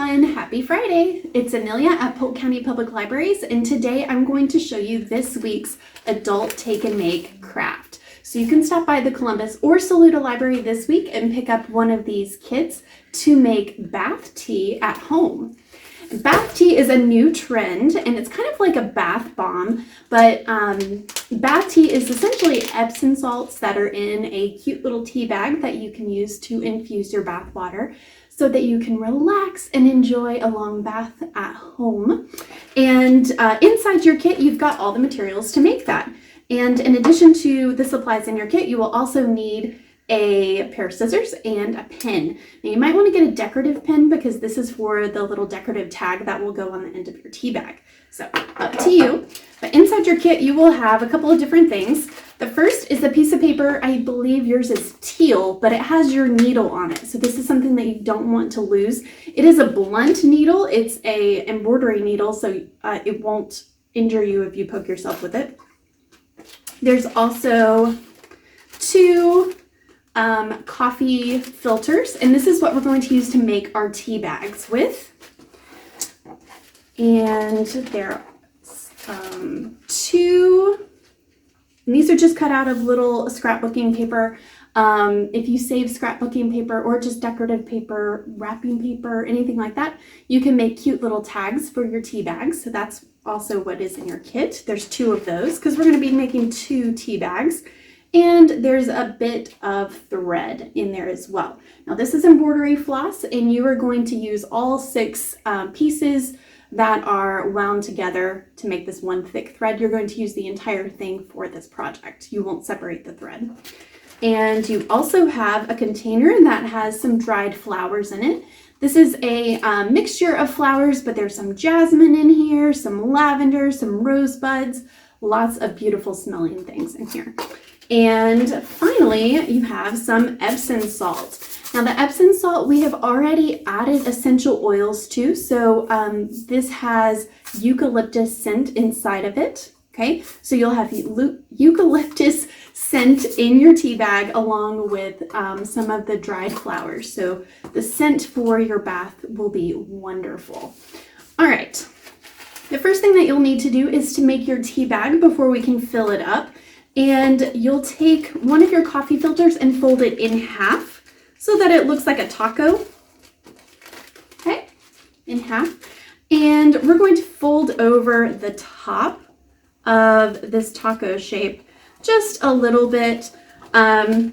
everyone, happy Friday. It's Amelia at Polk County Public Libraries, and today I'm going to show you this week's adult take and make craft. So you can stop by the Columbus or Saluda Library this week and pick up one of these kits to make bath tea at home. Bath tea is a new trend, and it's kind of like a bath bomb, but bath tea is essentially Epsom salts that are in a cute little tea bag that you can use to infuse your bath water so that you can relax and enjoy a long bath at home. And inside your kit, you've got all the materials to make that. And in addition to the supplies in your kit, you will also need a pair of scissors and a pen. Now you might want to get a decorative pen because this is for the little decorative tag that will go on the end of your tea bag. So up to you. But inside your kit, you will have a couple of different things. The first is a piece of paper. I believe yours is teal, but it has your needle on it. So this is something that you don't want to lose. It is a blunt needle. It's a embroidery needle, so it won't injure you if you poke yourself with it. There's also two coffee filters, and this is what we're going to use to make our tea bags with. And there are two, and these are just cut out of little scrapbooking paper. If you save scrapbooking paper or just decorative paper, wrapping paper, anything like that, you can make cute little tags for your tea bags. So that's also what is in your kit. There's two of those because we're going to be making 2 tea bags. And there's a bit of thread in there as well. Now this is embroidery floss, and you are going to use all 6 pieces that are wound together to make this one thick thread. You're going to use the entire thing for this project. You won't separate the thread. And you also have a container that has some dried flowers in it. This is a mixture of flowers, but there's some jasmine in here, some lavender, some rosebuds, lots of beautiful smelling things in here. And finally, you have some Epsom salt. Now the Epsom salt we have already added essential oils to, so this has eucalyptus scent inside of it. Okay, so you'll have eucalyptus scent in your tea bag along with some of the dried flowers. So the scent for your bath will be wonderful. All right, the first thing that you'll need to do is to make your tea bag before we can fill it up. And you'll take one of your coffee filters and fold it in half so that it looks like a taco. Okay, in half. And we're going to fold over the top of this taco shape just a little bit. I'd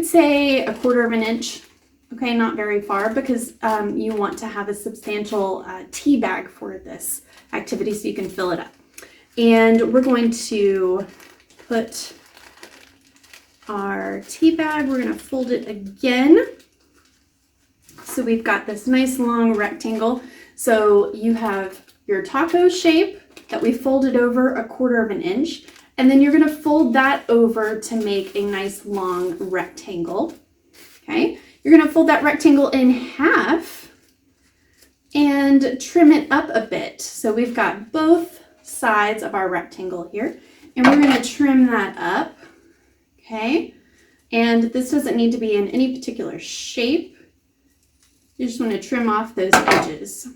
say 1/4 of an inch. Okay, not very far because you want to have a substantial tea bag for this activity so you can fill it up. And we're going to put our tea bag, we're going to fold it again. So we've got this nice long rectangle. So you have your taco shape that we folded over 1/4 of an inch. And then you're going to fold that over to make a nice long rectangle. Okay, you're going to fold that rectangle in half and trim it up a bit. So we've got both sides of our rectangle here. And we're going to trim that up, okay? And this doesn't need to be in any particular shape. You just want to trim off those edges.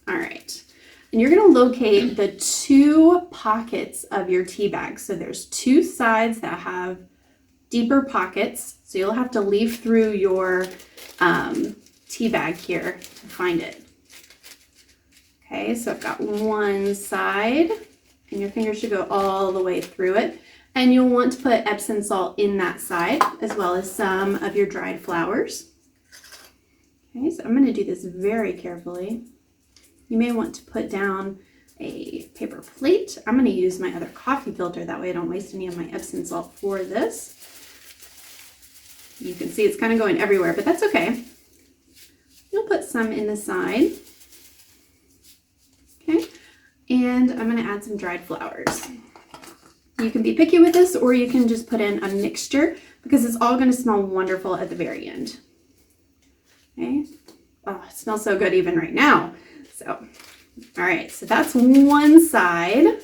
All right. And you're going to locate the 2 pockets of your tea bag. So there's 2 sides that have deeper pockets. So you'll have to leaf through your tea bag here to find it. Okay, so I've got one side. And your fingers should go all the way through it. And you'll want to put Epsom salt in that side, as well as some of your dried flowers. Okay, so I'm going to do this very carefully. You may want to put down a paper plate. I'm going to use my other coffee filter, that way I don't waste any of my Epsom salt for this. You can see it's kind of going everywhere, but that's okay. You'll put some in the side. Okay. And I'm going to add some dried flowers. You can be picky with this, or you can just put in a mixture because it's all going to smell wonderful at the very end. Okay. Oh, it smells so good even right now. So, all right. So that's one side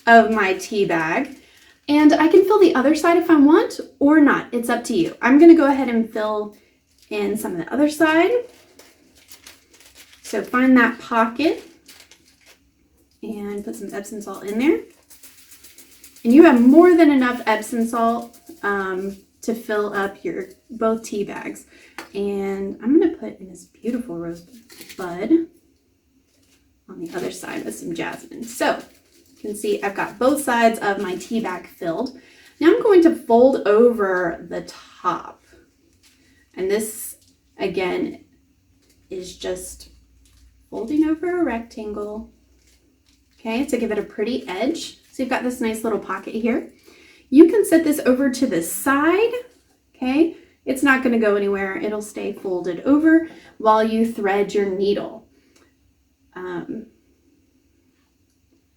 of my tea bag. And I can fill the other side if I want or not. It's up to you. I'm going to go ahead and fill in some of the other side. So find that pocket and put some Epsom salt in there. And you have more than enough Epsom salt to fill up your both tea bags. And I'm going to put in this beautiful rosebud on the other side with some jasmine. So you can see I've got both sides of my tea bag filled. Now I'm going to fold over the top. And this, again, is just folding over a rectangle, okay, to give it a pretty edge. So you've got this nice little pocket here. You can set this over to the side, okay? It's not going to go anywhere. It'll stay folded over while you thread your needle.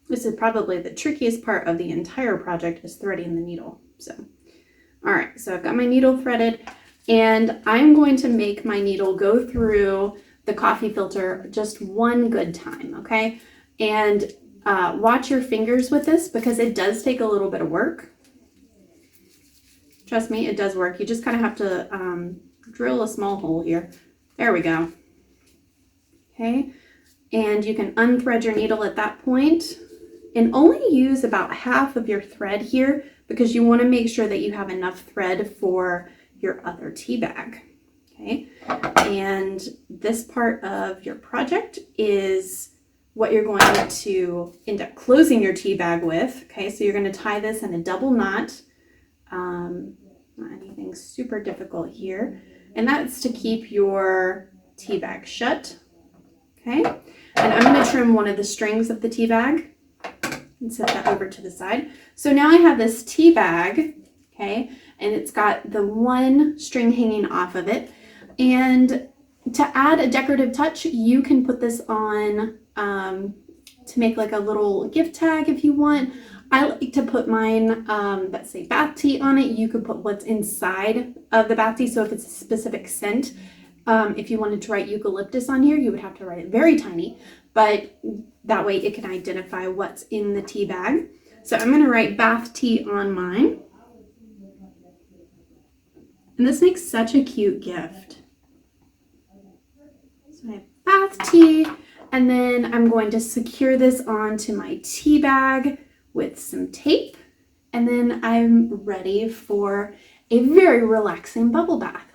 This is probably the trickiest part of the entire project, is threading the needle. So, all right, so I've got my needle threaded, and I'm going to make my needle go through the coffee filter just one good time, okay? And watch your fingers with this, because it does take a little bit of work. Trust me, it does work. You just kind of have to drill a small hole here. There we go. Okay, and you can unthread your needle at that point and only use about half of your thread here, because you want to make sure that you have enough thread for your other tea bag. Okay, and this part of your project is what you're going to end up closing your tea bag with. Okay, so you're going to tie this in a double knot. Not anything super difficult here. And that's to keep your tea bag shut. Okay, and I'm going to trim one of the strings of the tea bag and set that over to the side. So now I have this tea bag, okay, and it's got the one string hanging off of it. And to add a decorative touch, you can put this on to make like a little gift tag if you want. I like to put mine that say bath tea on it. You could put what's inside of the bath tea. So if it's a specific scent, if you wanted to write eucalyptus on here, you would have to write it very tiny, but that way it can identify what's in the tea bag. So I'm going to write bath tea on mine. And this makes such a cute gift. So I have bath tea, and then I'm going to secure this onto my tea bag with some tape, and then I'm ready for a very relaxing bubble bath.